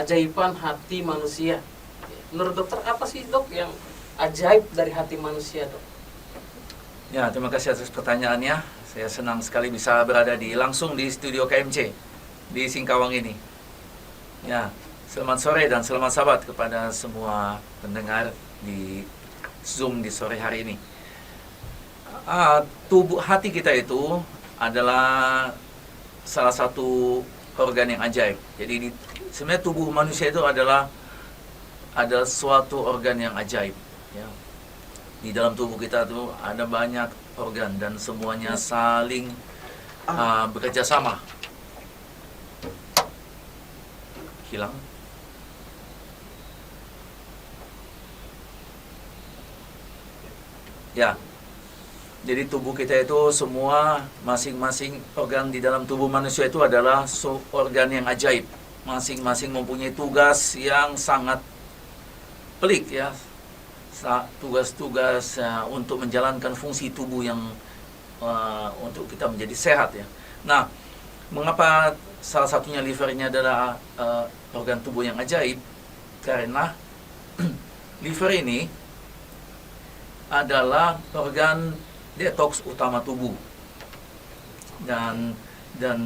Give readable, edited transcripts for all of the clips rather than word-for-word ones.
keajaiban hati manusia. Menurut dokter apa sih dok yang ajaib dari hati manusia dok? Ya, terima kasih atas pertanyaannya. Saya senang sekali bisa berada langsung di studio KMC di Singkawang ini. Ya, selamat sore dan selamat sahabat kepada semua pendengar di Zoom di sore hari ini. Hati kita itu adalah salah satu organ yang ajaib. Jadi sebenarnya tubuh manusia itu adalah suatu organ yang ajaib. Ya. Di dalam tubuh kita tuh ada banyak organ dan semuanya saling bekerja sama. Hilang. Ya. Jadi tubuh kita itu semua masing-masing organ di dalam tubuh manusia itu adalah organ yang ajaib. Masing-masing mempunyai tugas yang sangat pelik ya. Tugas-tugas untuk menjalankan fungsi tubuh yang untuk kita menjadi sehat ya. Nah, mengapa salah satunya livernya adalah organ tubuh yang ajaib? Karena liver ini adalah organ detoks utama tubuh dan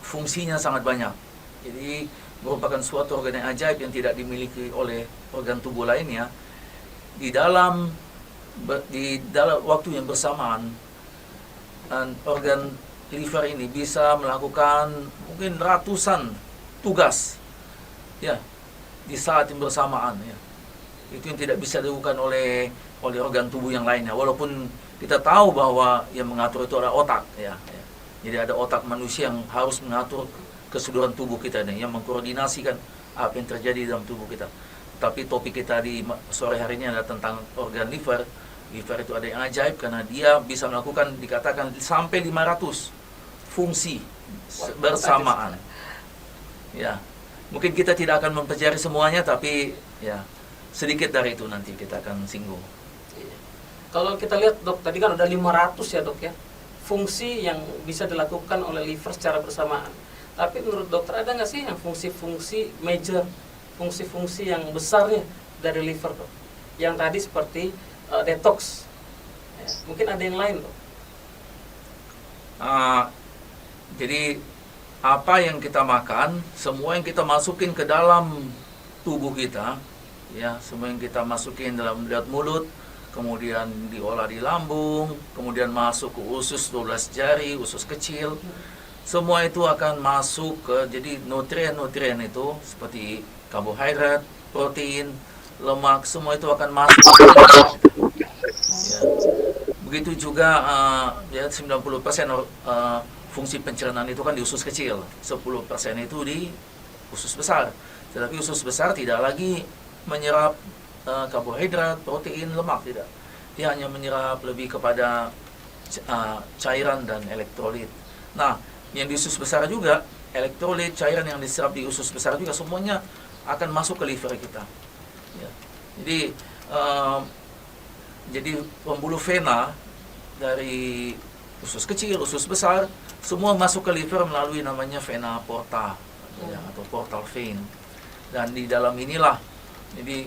fungsinya sangat banyak. Jadi merupakan suatu organ yang ajaib yang tidak dimiliki oleh organ tubuh lainnya. Di dalam waktu yang bersamaan, organ liver ini bisa melakukan mungkin ratusan tugas ya di saat yang bersamaan ya. Itu yang tidak bisa dilakukan oleh organ tubuh yang lainnya, walaupun kita tahu bahwa yang mengatur itu adalah otak ya. Jadi ada otak manusia yang harus mengatur keseluruhan tubuh kita nih, yang mengkoordinasikan apa yang terjadi dalam tubuh kita. Tapi topik kita di sore hari ini adalah tentang organ liver. Liver itu ada yang ajaib karena dia bisa melakukan dikatakan sampai 500 fungsi bersamaan. Ya, mungkin kita tidak akan mempelajari semuanya, tapi ya sedikit dari itu nanti kita akan singgung. Kalau kita lihat dok, tadi kan ada 500 ya dok ya, fungsi yang bisa dilakukan oleh liver secara bersamaan. Tapi menurut dokter ada nggak sih yang fungsi-fungsi major, fungsi-fungsi yang besarnya dari liver dok? Yang tadi seperti detox, ya, mungkin ada yang lain dok? Jadi apa yang kita makan, semua yang kita masukin ke dalam tubuh kita, ya semua yang kita masukin dalam mulut, kemudian diolah di lambung, kemudian masuk ke usus 12 jari, usus kecil. Semua itu akan masuk ke, jadi nutrien-nutrien itu seperti karbohidrat, protein, lemak, semua itu akan masuk ke ya. Begitu juga ya 90% fungsi pencernaan itu kan di usus kecil, 10% itu di usus besar. Tetapi usus besar tidak lagi menyerap karbohidrat, protein, lemak, tidak. Dia hanya menyerap lebih kepada cairan dan elektrolit. Nah, yang di usus besar juga, elektrolit, cairan yang diserap di usus besar juga semuanya akan masuk ke liver kita. Ya. Jadi pembuluh vena dari usus kecil, usus besar, semua masuk ke liver melalui namanya vena porta ya, atau portal vein. Dan di dalam inilah, jadi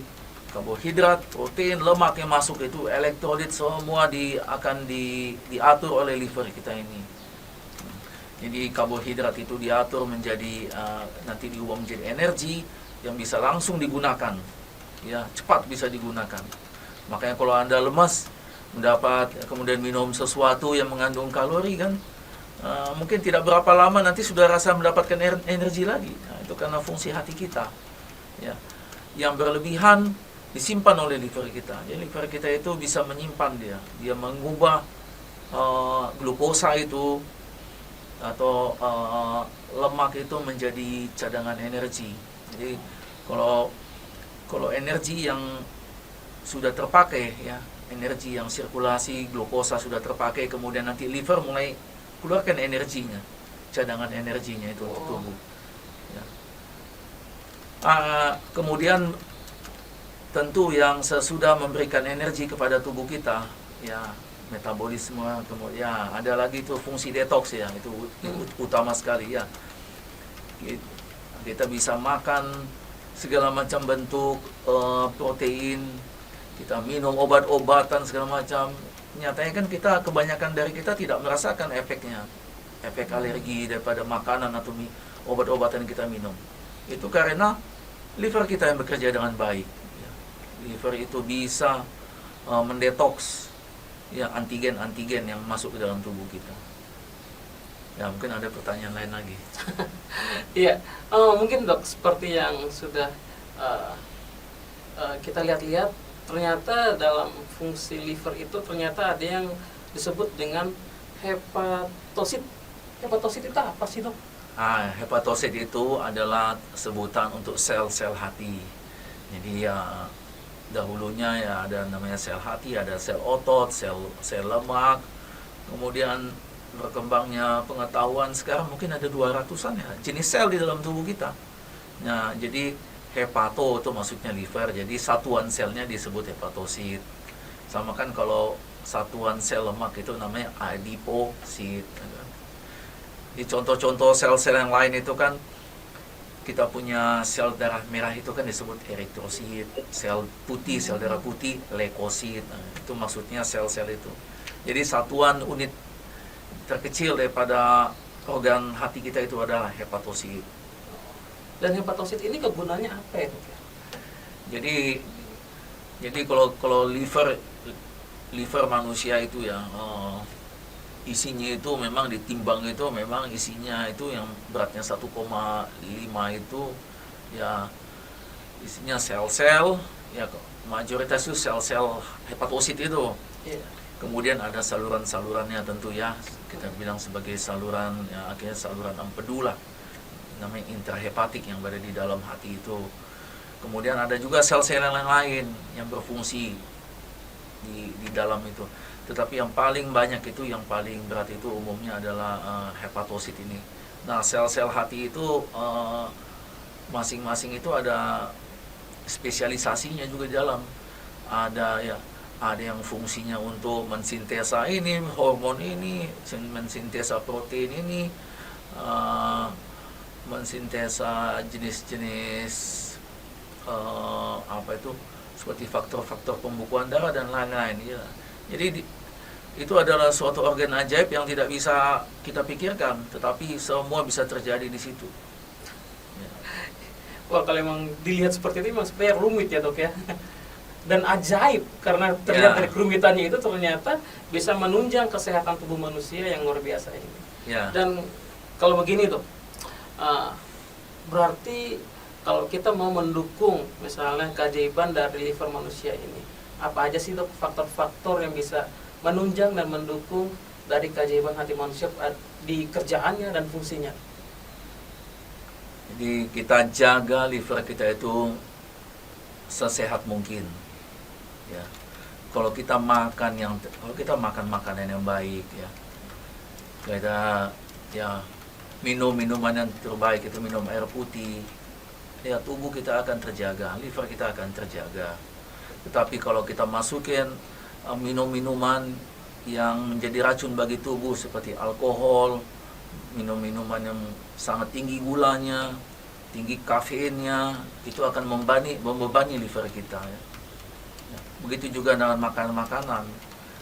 karbohidrat, protein, lemak yang masuk itu, elektrolit semua akan diatur oleh liver kita ini. Jadi karbohidrat itu diatur menjadi nanti diubah menjadi energi yang bisa langsung digunakan, ya cepat bisa digunakan. Makanya kalau Anda lemas, kemudian minum sesuatu yang mengandung kalori kan, mungkin tidak berapa lama nanti sudah rasa mendapatkan energi lagi. Nah, itu karena fungsi hati kita, ya, yang berlebihan disimpan oleh liver kita. Jadi liver kita itu bisa menyimpan dia mengubah glukosa itu atau lemak itu menjadi cadangan energi. Jadi kalau energi yang sudah terpakai ya, energi yang sirkulasi glukosa sudah terpakai, kemudian nanti liver mulai keluarkan energinya, cadangan energinya itu untuk tubuh. Ya. Kemudian tentu yang sesudah memberikan energi kepada tubuh kita, ya metabolisme, kemudian ya, ada lagi itu fungsi detox ya, itu utama sekali ya. Kita bisa makan segala macam bentuk protein, kita minum obat-obatan segala macam. Nyatanya kan kebanyakan dari kita tidak merasakan efeknya, efek alergi daripada makanan atau obat-obatan yang kita minum. Itu karena liver kita yang bekerja dengan baik. Ya. Liver itu bisa mendetoks ya antigen-antigen yang masuk ke dalam tubuh kita. Ya, mungkin ada pertanyaan lain lagi. Iya, mungkin dok seperti yang sudah kita lihat-lihat, ternyata dalam fungsi liver itu ternyata ada yang disebut dengan hepatosit. Hepatosit itu apa sih dok? Hepatosit itu adalah sebutan untuk sel-sel hati. Jadi ya dahulunya ya ada namanya sel hati, ada sel otot, sel lemak. Kemudian berkembangnya pengetahuan, sekarang mungkin ada 200-an ya jenis sel di dalam tubuh kita. Nah, jadi hepato itu maksudnya liver, jadi satuan selnya disebut hepatosit. Sama kan kalau satuan sel lemak itu namanya adiposit. Di contoh-contoh sel-sel yang lain itu kan kita punya sel darah merah itu kan disebut eritrosit, sel putih, sel darah putih, leukosit. Nah, itu maksudnya sel-sel itu. Jadi satuan unit terkecil daripada organ hati kita itu adalah hepatosit. Dan hepatosit ini kegunaannya apa ya dok? Jadi kalau liver manusia itu ya isinya itu memang ditimbang itu memang isinya itu yang beratnya 1,5 itu ya isinya sel-sel ya, mayoritas itu sel-sel hepatosit itu. Yeah. Kemudian ada saluran-salurannya tentu ya, kita bilang sebagai saluran ya, akhirnya saluran empedu lah, namanya intrahepatik yang berada di dalam hati itu. Kemudian ada juga sel-sel yang lain yang berfungsi di dalam itu. Tetapi yang paling banyak itu, yang paling berat itu umumnya adalah hepatosit ini. Nah, sel-sel hati itu masing-masing itu ada spesialisasinya juga di dalam. Ada yang fungsinya untuk mensintesa ini, hormon ini, mensintesa protein ini, mensintesa jenis-jenis seperti faktor-faktor pembukuan darah dan lain-lain. Ya. Jadi itu adalah suatu organ ajaib yang tidak bisa kita pikirkan, tetapi semua bisa terjadi di situ. Ya. Wah, kalau memang dilihat seperti itu memang sebenarnya rumit ya dok ya. Dan ajaib karena terlihat dari kerumitannya itu ternyata bisa menunjang kesehatan tubuh manusia yang luar biasa ini. Ya. Dan kalau begini dok, berarti kalau kita mau mendukung misalnya keajaiban dari liver manusia ini, apa aja sih dok faktor-faktor yang bisa menunjang dan mendukung dari keajaiban hati manusia di kerjaannya dan fungsinya? Jadi kita jaga liver kita itu sesehat mungkin. Ya. Kalau kita makan makanan yang baik ya. Kita ya minum minuman yang terbaik, itu minum air putih. Ya, tubuh kita akan terjaga, liver kita akan terjaga. Tetapi kalau kita masukin minum-minuman yang menjadi racun bagi tubuh seperti alkohol, minum-minuman yang sangat tinggi gulanya, tinggi kafeinnya, itu akan membebani liver kita. Ya. Begitu juga dengan makanan-makanan,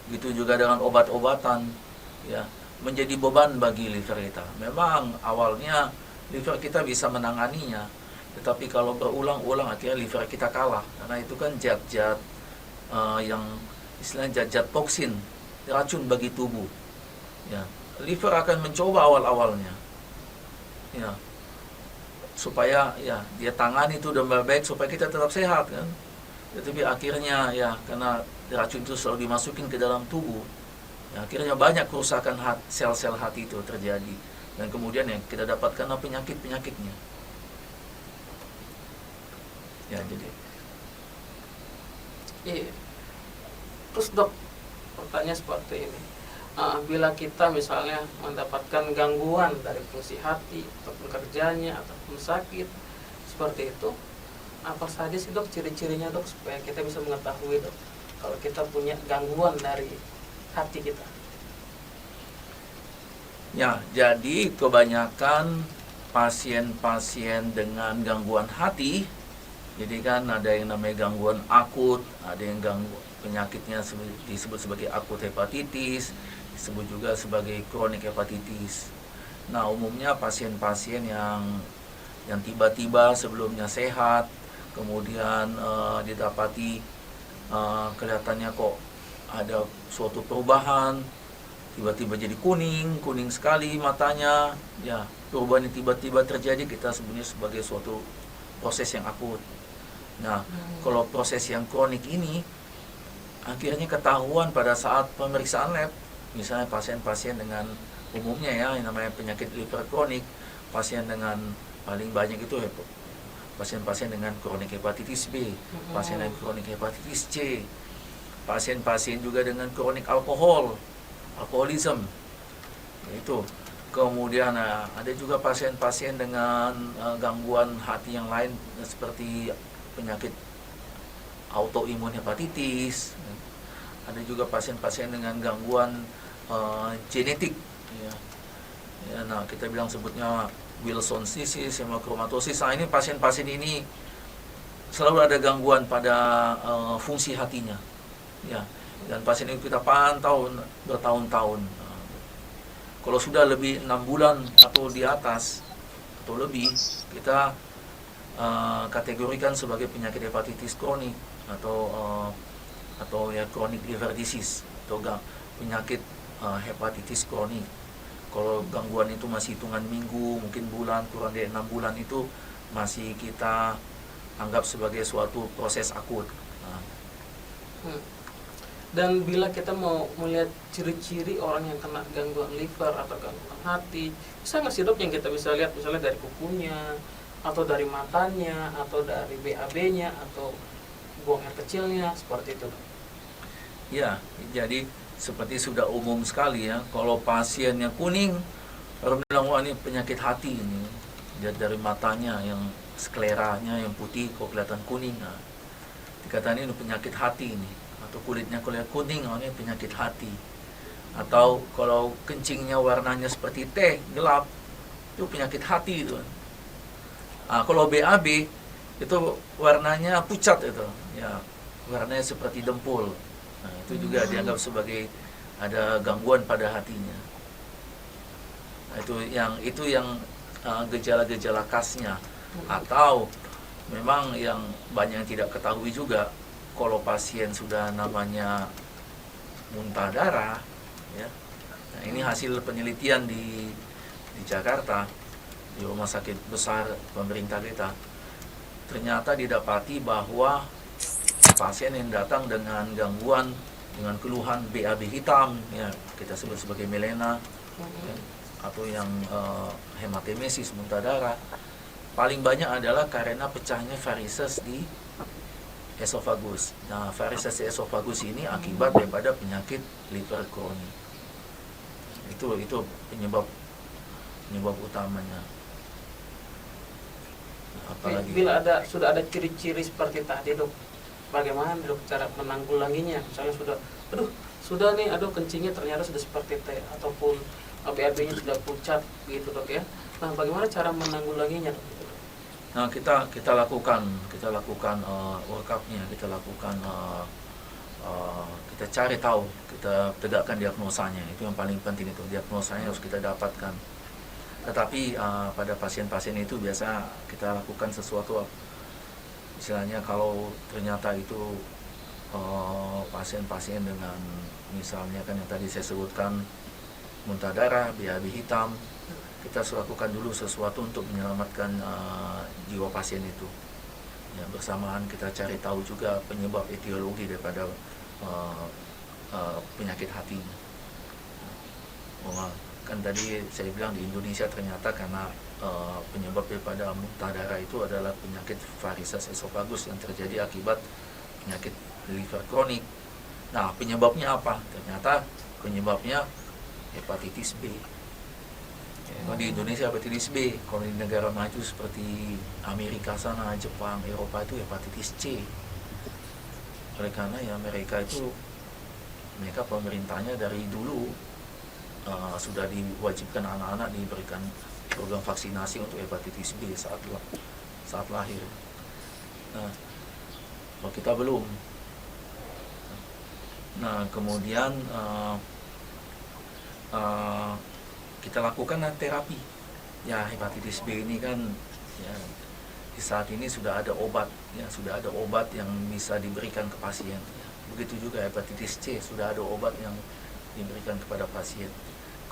begitu juga dengan obat-obatan, ya, menjadi beban bagi liver kita. Memang awalnya liver kita bisa menanganinya, tetapi kalau berulang-ulang akhirnya liver kita kalah, karena itu kan zat-zat yang istilahnya zat-zat toksin, racun bagi tubuh. Ya, liver akan mencoba awal-awalnya, ya, supaya ya dia tangani itu dengan baik supaya kita tetap sehat kan. Tetapi akhirnya ya karena racun itu selalu dimasukin ke dalam tubuh, ya, akhirnya banyak kerusakan sel-sel hati itu terjadi, dan kemudian yang kita dapatkan penyakit-penyakitnya. Ya, jadi. Iya. Terus dok, pertanyaan seperti ini, bila kita misalnya mendapatkan gangguan dari fungsi hati ataupun kerjanya ataupun sakit seperti itu, apa saja sih dok ciri-cirinya dok supaya kita bisa mengetahui dok kalau kita punya gangguan dari hati kita? Ya, jadi kebanyakan pasien-pasien dengan gangguan hati Jadi kan ada yang namanya gangguan akut, ada yang penyakitnya disebut sebagai akut hepatitis, disebut juga sebagai kronik hepatitis. Nah, umumnya pasien-pasien yang tiba-tiba sebelumnya sehat, kemudian didapati kelihatannya kok ada suatu perubahan, tiba-tiba jadi kuning sekali matanya, ya perubahan yang tiba-tiba terjadi kita sebutnya sebagai suatu proses yang akut. Nah, kalau proses yang kronik ini akhirnya ketahuan pada saat pemeriksaan lab, misalnya pasien-pasien dengan umumnya ya yang namanya penyakit liver kronik, pasien dengan paling banyak itu pasien-pasien dengan kronik hepatitis B, pasien dengan kronik hepatitis C, pasien-pasien juga dengan kronik alkoholism, itu. Kemudian ada juga pasien-pasien dengan gangguan hati yang lain seperti penyakit autoimun hepatitis. Ada juga pasien-pasien dengan gangguan genetik. Ya, nah kita bilang sebutnya Wilson's disease, hemochromatosis. Nah ini pasien-pasien ini selalu ada gangguan pada fungsi hatinya. Ya, dan pasien itu kita pantau bertahun-tahun. Kalau sudah lebih 6 bulan atau di atas atau lebih, kita kategorikan sebagai penyakit hepatitis kronik atau ya chronic liver disease atau penyakit hepatitis kronik. Kalau gangguan itu masih hitungan minggu, mungkin bulan, kurang dari 6 bulan itu masih kita anggap sebagai suatu proses akut. Dan bila kita mau melihat ciri-ciri orang yang kena gangguan liver atau gangguan hati, bisa nggak sih dok yang kita bisa lihat misalnya dari kukunya, atau dari matanya, atau dari BAB-nya, atau buang air kecilnya, seperti itu dok? Ya, jadi seperti sudah umum sekali ya, kalau pasiennya kuning, orang bilang wah ini penyakit hati ini. Lihat dari matanya yang skleranya yang putih kok kelihatan kuning. Nah, dikatakan ini penyakit hati ini. Atau kulitnya kulit kuning, oh ini penyakit hati. Atau kalau kencingnya warnanya seperti teh gelap, itu penyakit hati itu. Kalau BAB itu warnanya pucat itu, ya warnanya seperti dempul. Nah, itu juga dianggap sebagai ada gangguan pada hatinya. Nah, itu yang gejala-gejala khasnya. Atau memang yang banyak yang tidak ketahui juga, kalau pasien sudah namanya muntah darah, ya. Nah, ini hasil penelitian di Jakarta, di rumah sakit besar pemerintah kita. Ternyata didapati bahwa pasien yang datang dengan gangguan, dengan keluhan BAB hitam, ya kita sebut sebagai melena, ya, atau yang hematemesis, muntah darah, paling banyak adalah karena pecahnya varises di esofagus. Nah, varises esofagus ini akibat daripada penyakit liver kronik. Itu penyebab utamanya. Apalagi bila sudah ada ciri-ciri seperti tadi dok, bagaimana dok cara menanggulanginya? Misalnya sudah nih, kencingnya ternyata sudah seperti teh, ataupun BAB-nya sudah pucat gitu dok ya. Nah, bagaimana cara menanggulanginya dok? Nah, kita lakukan workup-nya, kita cari tahu, kita tegakkan diagnosanya. Itu yang paling penting, itu diagnosanya harus kita dapatkan. Tetapi pada pasien-pasien itu biasa kita lakukan sesuatu, misalnya kalau ternyata itu pasien-pasien dengan misalnya kan yang tadi saya sebutkan muntah darah, BAB hitam, kita lakukan dulu sesuatu untuk menyelamatkan jiwa pasien itu. Ya, bersamaan kita cari tahu juga penyebab etiologi daripada penyakit hatinya. Kan tadi saya bilang di Indonesia ternyata karena penyebab daripada muntah darah itu adalah penyakit varises esofagus yang terjadi akibat penyakit liver kronik. Nah, penyebabnya apa? Ternyata penyebabnya hepatitis B. Kalau di Indonesia hepatitis B, kalau di negara maju seperti Amerika sana, Jepang, Eropa itu hepatitis C. Oleh karena ya mereka pemerintahnya dari dulu sudah diwajibkan anak-anak diberikan program vaksinasi untuk hepatitis B saat lahir. Nah, kalau kita belum. Nah, kemudian kita lakukan terapi. Ya, hepatitis B ini kan ya, di saat ini sudah ada obat, ya sudah ada obat yang bisa diberikan ke pasien. Ya. Begitu juga hepatitis C, sudah ada obat yang diberikan kepada pasien.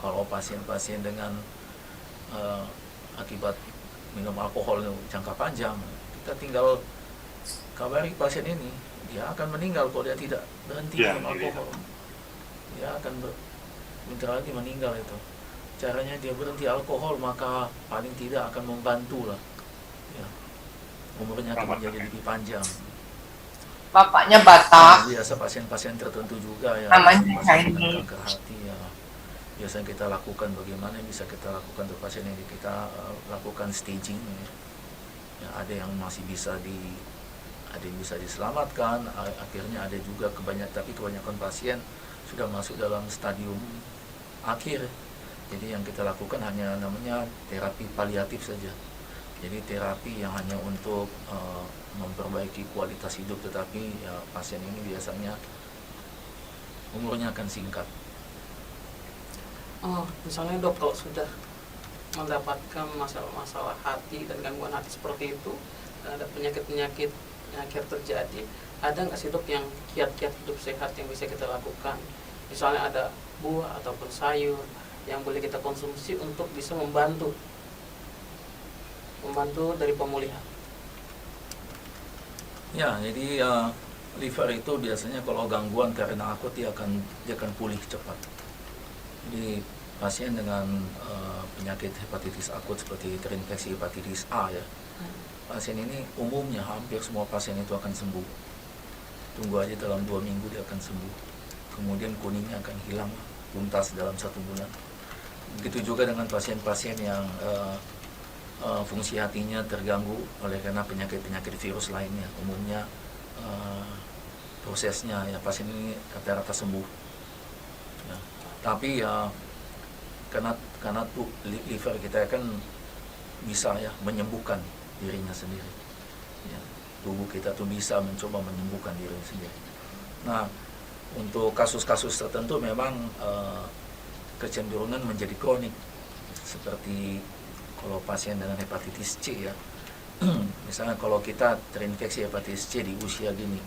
Kalau pasien-pasien dengan akibat minum alkohol jangka panjang, kita tinggal kabari pasien ini, dia akan meninggal kalau dia tidak berhenti minum alkohol. Dia akan bentar lagi meninggal itu. Caranya dia berhenti alkohol, maka paling tidak akan membantu lah. Ya. Umurnya akan menjadi lebih panjang. Bapaknya Batak. Biasa pasien-pasien tertentu juga ya, Namanya pasien dengan Chinese. kanker hati ya. Biasanya kita lakukan bagaimana bisa kita lakukan untuk pasien ini, kita lakukan staging ya. Ya, ada yang masih bisa ada yang bisa diselamatkan, akhirnya ada juga tapi kebanyakan pasien sudah masuk dalam stadium akhir. Jadi yang kita lakukan hanya namanya terapi paliatif saja. Jadi terapi yang hanya untuk memperbaiki kualitas hidup, tetapi ya, pasien ini biasanya umurnya akan singkat. Oh, misalnya dok, kalau sudah mendapatkan masalah-masalah hati dan gangguan hati seperti itu, ada penyakit-penyakit yang akhir terjadi, ada nggak sih dok yang kiat-kiat hidup sehat yang bisa kita lakukan? Misalnya ada buah ataupun sayur yang boleh kita konsumsi untuk bisa membantu dari pemulihan. Ya, jadi liver itu biasanya kalau gangguan karena akut dia akan pulih cepat. Jadi pasien dengan penyakit hepatitis akut seperti terinfeksi hepatitis A ya, pasien ini umumnya hampir semua pasien itu akan sembuh. Tunggu aja dalam 2 minggu dia akan sembuh. Kemudian kuningnya akan hilang tuntas dalam 1 bulan. Begitu juga dengan pasien-pasien yang fungsi hatinya terganggu oleh karena penyakit-penyakit virus lainnya. Umumnya prosesnya ya pasien ini rata-rata sembuh. Ya. Tapi karena tuh liver kita kan bisa ya menyembuhkan dirinya sendiri. Ya. Tubuh kita tuh bisa mencoba menyembuhkan dirinya sendiri. Nah, untuk kasus-kasus tertentu memang kecenderungan menjadi kronik, seperti kalau pasien dengan hepatitis C ya. Misalnya kalau kita terinfeksi hepatitis C di usia gini,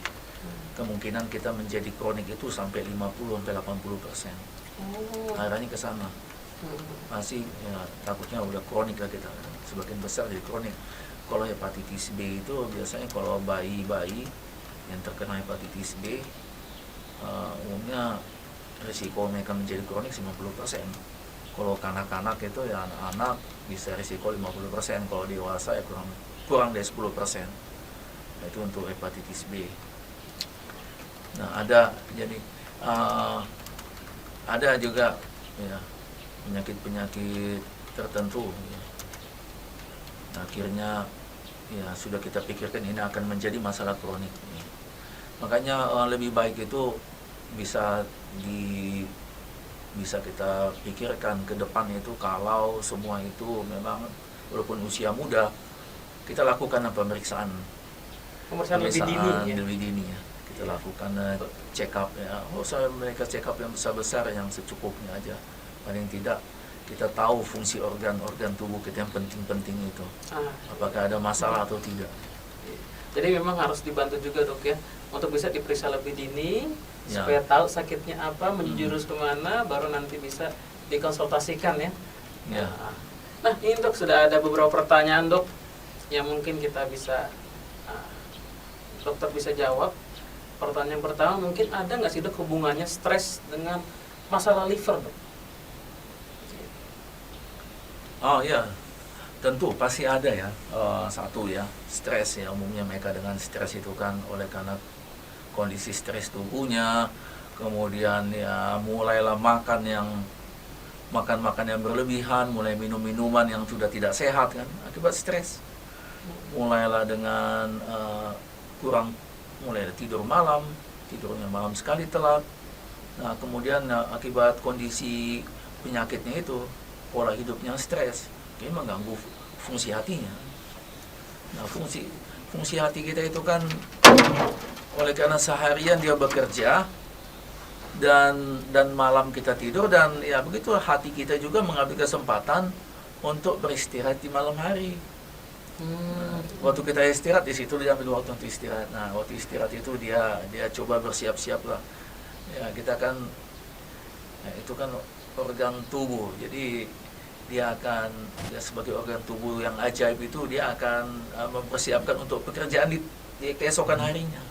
kemungkinan kita menjadi kronik itu sampai 50-80%. Arahnya ke sana. Masih ya, takutnya udah kronik lah kita. Sebagian besar jadi kronik. Kalau hepatitis B itu biasanya kalau bayi-bayi yang terkena hepatitis B, umumnya risiko mereka menjadi kronik 50%. Kalau kanak-kanak itu ya anak-anak bisa risiko 50%, kalau dewasa ya kurang dari 10%. Nah, itu untuk hepatitis B. Nah, ada juga ya penyakit-penyakit tertentu ya. Nah, akhirnya ya sudah kita pikirkan ini akan menjadi masalah kronik ya. Makanya lebih baik itu bisa kita pikirkan ke depan itu, kalau semua itu memang walaupun usia muda, kita lakukan pemeriksaan lebih dini ya. Kita lakukan check up ya. Oh, mereka check up yang besar-besar, yang secukupnya aja. Paling tidak kita tahu fungsi organ-organ tubuh kita yang penting-penting itu. Apakah ada masalah atau tidak. Jadi memang harus dibantu juga dok ya, untuk bisa diperiksa lebih dini Ya. supaya tahu sakitnya apa, menjurus kemana, baru nanti bisa dikonsultasikan ya. Ya. Nah ini dok, sudah ada beberapa pertanyaan dok yang mungkin kita bisa dokter bisa jawab. Pertanyaan pertama, mungkin ada nggak sih dok hubungannya stres dengan masalah liver dok? Oh ya, tentu pasti ada ya. Satu ya, stres ya, umumnya mereka dengan stres itu kan oleh karena kondisi stres tubuhnya, kemudian ya mulailah makan yang berlebihan, mulai minum minuman yang sudah tidak sehat kan akibat stres. Mulailah dengan mulai tidur malam, tidurnya malam sekali telat. Nah, kemudian akibat kondisi penyakitnya itu, pola hidupnya stres, ini mengganggu fungsi hatinya. Nah, fungsi hati kita itu kan oleh karena seharian dia bekerja dan malam kita tidur, dan ya begitu hati kita juga mengambil kesempatan untuk beristirahat di malam hari. Waktu kita istirahat di situ dia ambil waktu untuk istirahat. Nah, waktu istirahat itu dia coba bersiap-siap lah. Ya, kita kan itu kan organ tubuh. Jadi dia sebagai organ tubuh yang ajaib itu, dia akan mempersiapkan untuk pekerjaan di keesokan harinya.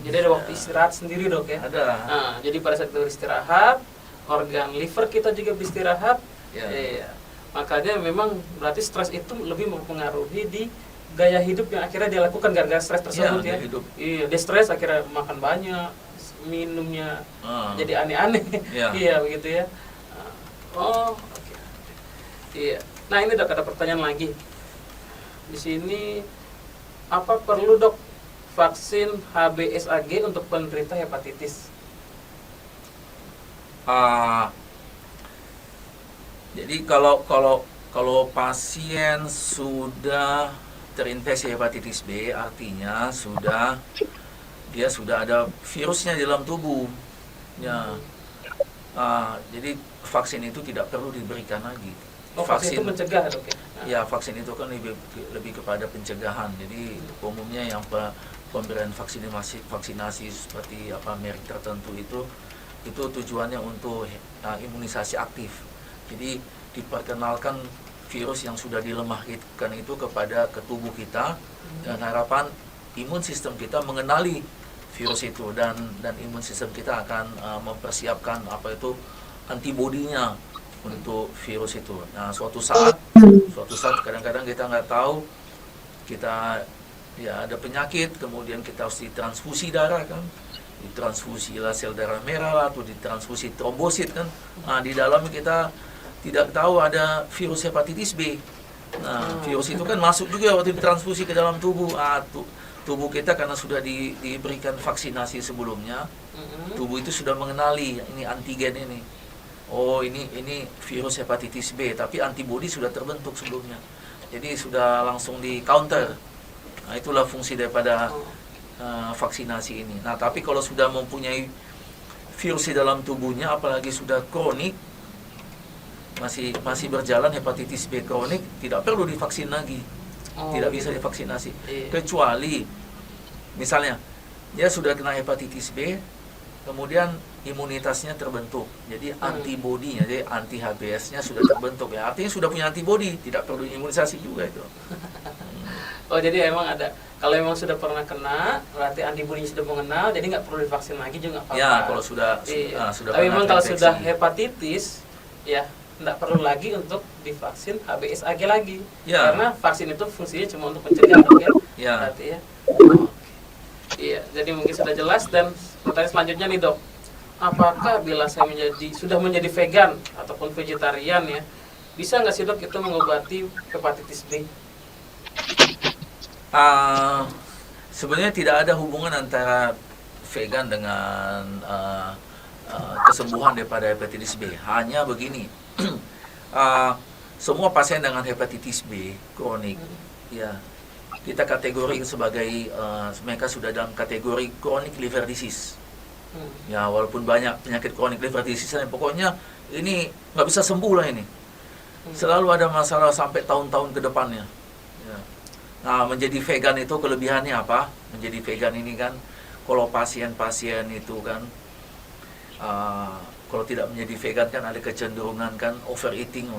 Jadi ada waktu istirahat sendiri, Dok, ya? Ada. Nah, jadi pada saat kita beristirahat, organ liver kita juga beristirahat. Ya. Iya. Makanya memang berarti stres itu lebih mempengaruhi di gaya hidup yang akhirnya dia lakukan gara-gara stres tersebut, ya. Gaya hidup. Iya, dia stres akhirnya makan banyak, minumnya jadi aneh-aneh. Ya. Iya, begitu ya. Oke. Iya. Nah, ini, Dok, ada pertanyaan lagi. Di sini apa perlu, Dok, vaksin HBsAg untuk penderita hepatitis? Jadi kalau pasien sudah terinfeksi hepatitis B, artinya dia sudah ada virusnya di dalam tubuh. Ya. Jadi vaksin itu tidak perlu diberikan lagi. Vaksin itu mencegah, Dok, ya? Ya, vaksin itu kan lebih kepada pencegahan. Jadi umumnya yang pemberian vaksinasi seperti merek tertentu itu tujuannya untuk imunisasi aktif. Jadi diperkenalkan virus yang sudah dilemahkan itu kepada tubuh kita, dan harapan imun sistem kita mengenali virus itu, dan imun sistem kita akan mempersiapkan antibodinya untuk virus itu. Nah, suatu saat kadang-kadang kita nggak tahu, kita ada penyakit, kemudian kita harus ditransfusi darah kan, ditransfusi lah sel darah merah lah, atau ditransfusi trombosit kan. Nah, di dalam kita tidak tahu ada virus hepatitis B. Nah, virus itu kan masuk juga waktu ditransfusi ke dalam tubuh. Tubuh kita karena sudah diberikan vaksinasi sebelumnya, tubuh itu sudah mengenali ini antigen ini. Oh, ini virus hepatitis B, tapi antibodi sudah terbentuk sebelumnya. Jadi sudah langsung di counter. Nah, itulah fungsi daripada vaksinasi ini. Nah, tapi kalau sudah mempunyai virus di dalam tubuhnya, apalagi sudah kronik, masih berjalan hepatitis B kronik, tidak perlu divaksin lagi. Tidak bisa divaksinasi. Kecuali misalnya dia sudah kena hepatitis B, kemudian imunitasnya terbentuk. Jadi antibodinya, jadi anti HBs-nya sudah terbentuk. Ya, artinya sudah punya antibodi, tidak perlu imunisasi juga itu. Jadi emang ada, kalau emang sudah pernah kena, berarti antibodinya sudah mengenal, jadi nggak perlu divaksin lagi juga nggak apa-apa. Ya, kalau sudah Tapi memang kalau sudah hepatitis, ya nggak perlu lagi untuk divaksin HBsAg lagi. Ya. Karena vaksin itu fungsinya cuma untuk mencegah, Dok, ya. Ya. Berarti ya. Iya, jadi mungkin sudah jelas. Dan pertanyaan selanjutnya nih, Dok, apakah bila saya sudah menjadi vegan ataupun vegetarian ya, bisa nggak sih, Dok, itu mengobati hepatitis B? Sebenarnya tidak ada hubungan antara vegan dengan kesembuhan daripada hepatitis B. Hanya begini, semua pasien dengan hepatitis B kronik, ya kita kategori sebagai mereka sudah dalam kategori chronic liver disease. Ya, walaupun banyak penyakit chronic liver disease, pokoknya ini nggak bisa sembuh lah ini. Selalu ada masalah sampai tahun-tahun ke depannya. Ya. Nah, menjadi vegan itu kelebihannya apa? Menjadi vegan ini kan, kalau pasien-pasien itu kan, kalau tidak menjadi vegan kan ada kecenderungan kan overeating,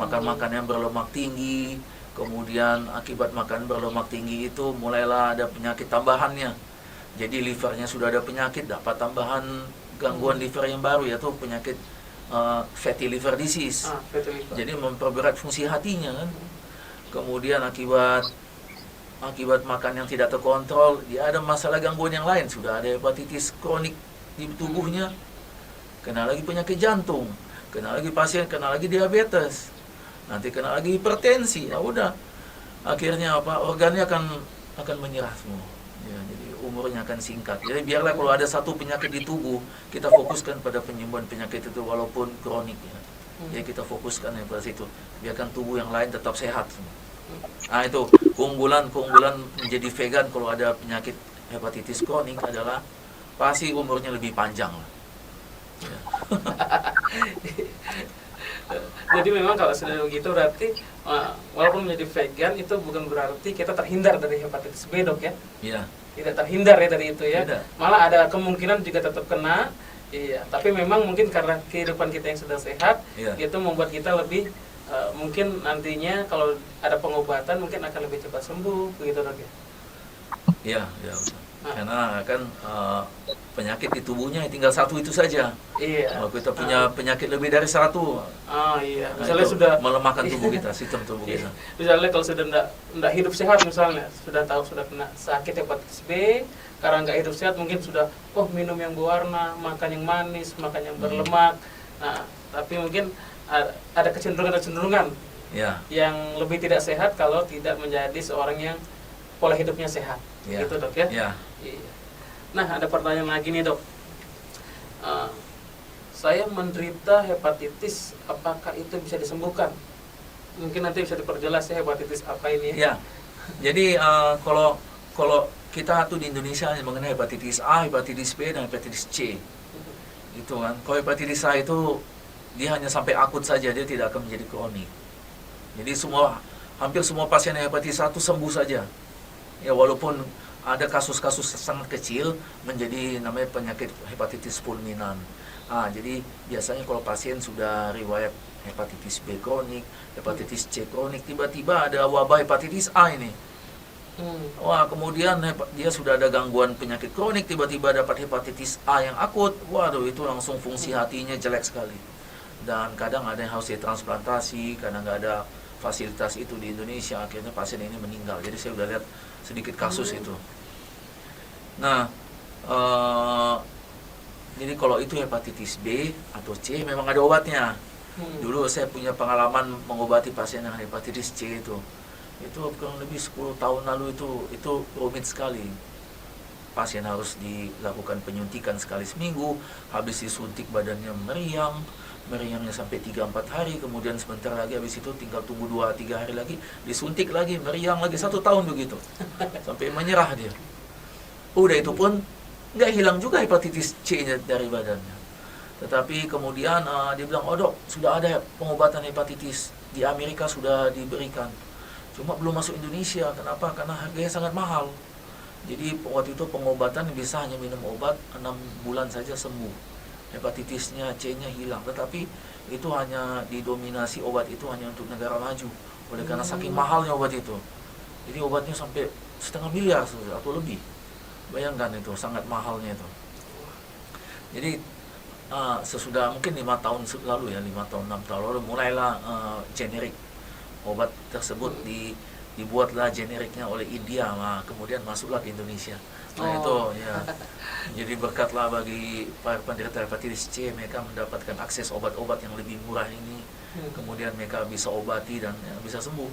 makan-makan yang berlemak tinggi, kemudian akibat makan berlemak tinggi itu mulailah ada penyakit tambahannya. Jadi livernya sudah ada penyakit, dapat tambahan gangguan liver yang baru, yaitu penyakit fatty liver disease. Fatty liver. Jadi memperberat fungsi hatinya kan. Kemudian akibat makan yang tidak terkontrol, dia ada masalah gangguan yang lain. Sudah ada hepatitis kronik di tubuhnya, kena lagi penyakit jantung, kena lagi kena lagi diabetes, nanti kena lagi hipertensi. Ya udah, akhirnya organnya akan menyerah semua. Ya, jadi umurnya akan singkat. Jadi biarlah kalau ada satu penyakit di tubuh, kita fokuskan pada penyembuhan penyakit itu walaupun kronik ya. Jadi kita fokuskan pada situ, biarkan tubuh yang lain tetap sehat semua. Nah itu keunggulan menjadi vegan kalau ada penyakit hepatitis kronik adalah pasti umurnya lebih panjang lah. Ya. Jadi memang kalau sudah begitu berarti walaupun menjadi vegan itu bukan berarti kita terhindar dari hepatitis B, Dok ya. Iya. Tidak terhindar ya dari itu ya. Tidak. Malah ada kemungkinan juga tetap kena. Iya, tapi memang mungkin karena kehidupan kita yang sudah sehat, Iya. itu membuat kita lebih mungkin nantinya kalau ada pengobatan mungkin akan lebih cepat sembuh, begitu Dok ya. Iya, ya. Karena kan penyakit di tubuhnya tinggal satu itu saja. Iya. Kalau kita punya penyakit lebih dari satu, Iya. nah Misalnya itu sudah melemahkan tubuh kita, sistem tubuh kita. misalnya kalau sudah enggak hidup sehat misalnya, sudah tahu sudah kena sakit hepatitis B, karena nggak hidup sehat mungkin sudah minum yang berwarna, makan yang manis, makan yang berlemak. Nah, tapi mungkin ada kecenderungan Ya, yang lebih tidak sehat kalau tidak menjadi seorang yang pola hidupnya sehat. ya. Gitu Dok ya. Ya. Iya. Nah, ada pertanyaan lagi nih Dok. Saya menderita hepatitis, apakah itu bisa disembuhkan? Mungkin nanti bisa diperjelas ya hepatitis apa ini. Ya. Jadi kalau kita tuh di Indonesia hanya mengenai hepatitis A, hepatitis B, dan hepatitis C. Itu kan. Kalau hepatitis A itu dia hanya sampai akut saja, dia tidak akan menjadi kronik. Jadi hampir semua pasien hepatitis A itu sembuh saja. Ya walaupun ada kasus-kasus sangat kecil menjadi namanya penyakit hepatitis fulminan. Jadi biasanya kalau pasien sudah riwayat hepatitis B kronik, hepatitis C kronik, tiba-tiba ada wabah hepatitis A ini. Wah, kemudian dia sudah ada gangguan penyakit kronik, tiba-tiba dapat hepatitis A yang akut. Waduh, itu langsung fungsi hatinya jelek sekali. Dan kadang ada yang harus ditransplantasi karena nggak ada fasilitas itu di Indonesia. Akhirnya pasien ini meninggal. Jadi saya sudah lihat sedikit kasus itu. Nah, jadi kalau itu hepatitis B atau C memang ada obatnya. Dulu saya punya pengalaman mengobati pasien dengan hepatitis C itu kurang lebih 10 tahun lalu itu rumit sekali. Pasien harus dilakukan penyuntikan sekali seminggu, habis disuntik badannya meriangnya sampai 3-4 hari, kemudian sebentar lagi habis itu tinggal tunggu 2-3 hari lagi, disuntik lagi, meriang lagi 1 tahun begitu. Sampai menyerah dia. Udah itu pun nggak hilang juga hepatitis C-nya dari badannya. Tetapi kemudian dia bilang, Dok, sudah ada pengobatan hepatitis di Amerika sudah diberikan. Cuma belum masuk Indonesia. Kenapa? Karena harganya sangat mahal. Jadi waktu itu pengobatan bisa hanya minum obat 6 bulan saja sembuh. Hepatitisnya C-nya hilang. Tetapi itu hanya didominasi obat itu hanya untuk negara maju. Oleh karena saking mahalnya obat itu. Jadi obatnya sampai 500 miliar atau lebih. Bayangkan itu, sangat mahalnya itu. Jadi sesudah mungkin 5 tahun lalu ya, 5 tahun 6 tahun lalu mulailah generik obat tersebut dibuatlah generiknya oleh India, kemudian masuklah ke Indonesia. Nah itu ya, jadi berkatlah bagi para penderita hepatitis C, mereka mendapatkan akses obat-obat yang lebih murah ini, kemudian mereka bisa obati dan bisa sembuh.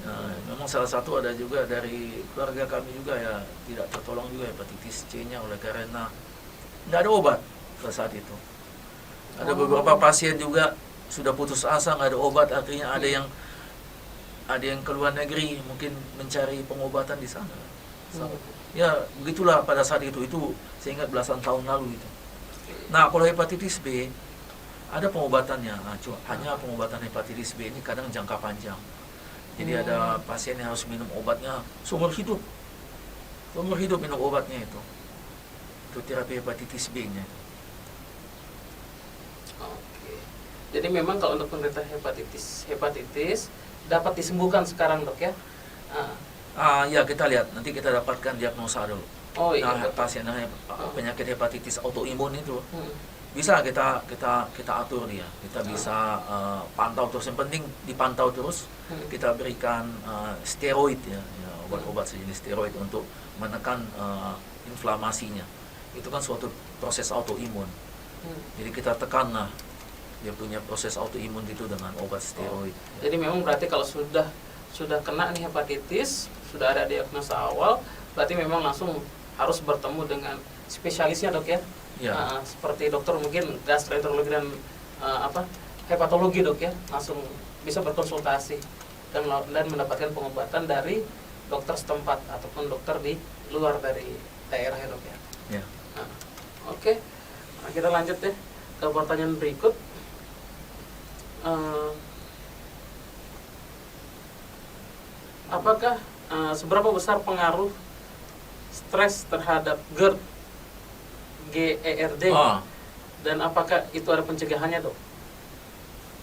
Nah, memang salah satu ada juga dari keluarga kami juga ya tidak tertolong juga hepatitis C-nya oleh karena nggak ada obat pada saat itu. Ada beberapa pasien juga sudah putus asa, nggak ada obat, artinya ada yang ke luar negeri mungkin mencari pengobatan di sana. Ya begitulah pada saat itu saya ingat belasan tahun lalu itu. Nah kalau hepatitis B ada pengobatannya, hanya pengobatan hepatitis B ini kadang jangka panjang. Jadi ada pasien yang harus minum obatnya seumur hidup minum obatnya itu terapi hepatitis B-nya. Oke. Jadi memang kalau untuk penderita hepatitis dapat disembuhkan sekarang Dok ya. Ya kita lihat nanti kita dapatkan diagnosa dulu. Iya. Pasien penyakit hepatitis autoimun itu bisa kita atur dia, kita bisa pantau terus. Yang penting dipantau terus. Kita berikan steroid ya obat-obat sejenis steroid untuk menekan inflamasinya. Itu kan suatu proses autoimun. Jadi kita tekanlah dia punya proses autoimun itu dengan obat steroid. Jadi memang berarti kalau sudah kena nih hepatitis, sudah ada diagnosa awal, berarti memang langsung harus bertemu dengan spesialisnya Dok ya. Seperti dokter mungkin gastroenterologi dan hepatologi Dok ya, langsung bisa berkonsultasi. dan mendapatkan pengobatan dari dokter setempat ataupun dokter di luar dari daerah ya dok ya. Ya. Nah, oke. Nah, kita lanjut deh ke pertanyaan berikut. Apakah seberapa besar pengaruh stres terhadap GERD, GERD, dan apakah itu ada pencegahannya dok?